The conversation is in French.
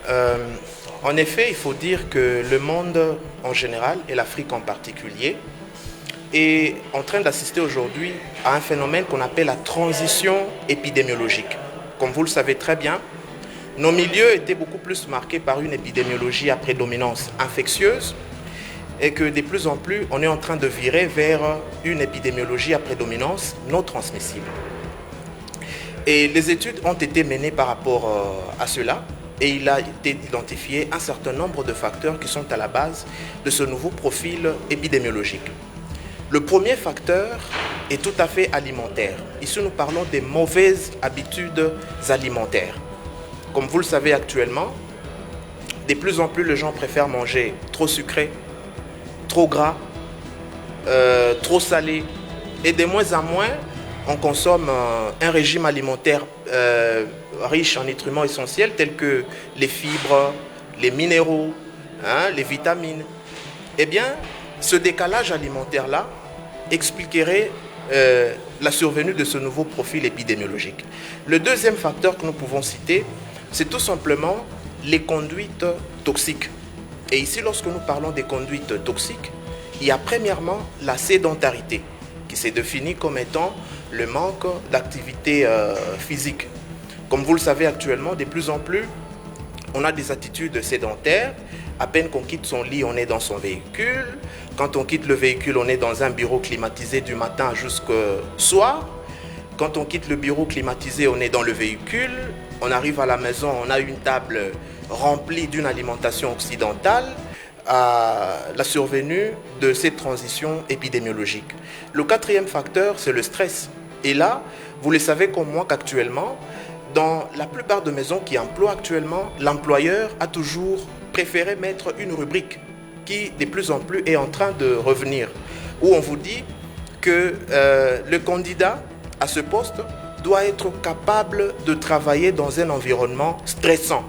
Euh, En effet, il faut dire que le monde en général et l'Afrique en particulier est en train d'assister aujourd'hui à un phénomène qu'on appelle la transition épidémiologique. Comme vous le savez très bien, nos milieux étaient beaucoup plus marqués par une épidémiologie à prédominance infectieuse et que de plus en plus, on est en train de virer vers une épidémiologie à prédominance non transmissible. Et les études ont été menées par rapport à cela et il a été identifié un certain nombre de facteurs qui sont à la base de ce nouveau profil épidémiologique. Le premier facteur est tout à fait alimentaire. Ici, nous parlons des mauvaises habitudes alimentaires. Comme vous le savez actuellement, de plus en plus, les gens préfèrent manger trop sucré, trop gras, trop salé. Et de moins en moins, on consomme un régime alimentaire riche en nutriments essentiels tels que les fibres, les minéraux, les vitamines. Eh bien, ce décalage alimentaire-là expliquerait la survenue de ce nouveau profil épidémiologique. Le deuxième facteur que nous pouvons citer, c'est tout simplement les conduites toxiques. Et ici, lorsque nous parlons des conduites toxiques, il y a premièrement la sédentarité, qui s'est définie comme étant le manque d'activité physique. Comme vous le savez actuellement, de plus en plus, on a des attitudes sédentaires. À peine qu'on quitte son lit, on est dans son véhicule. Quand on quitte le véhicule, on est dans un bureau climatisé du matin jusqu'au soir. Quand on quitte le bureau climatisé, on est dans le véhicule. On arrive à la maison, on a une table remplie d'une alimentation occidentale. À la survenue de cette transition épidémiologique. Le quatrième facteur, c'est le stress. Et là, vous le savez comme moi qu'actuellement, dans la plupart de maisons qui emploient actuellement, l'employeur a toujours préféré mettre une rubrique qui, de plus en plus, est en train de revenir, où on vous dit que le candidat à ce poste doit être capable de travailler dans un environnement stressant.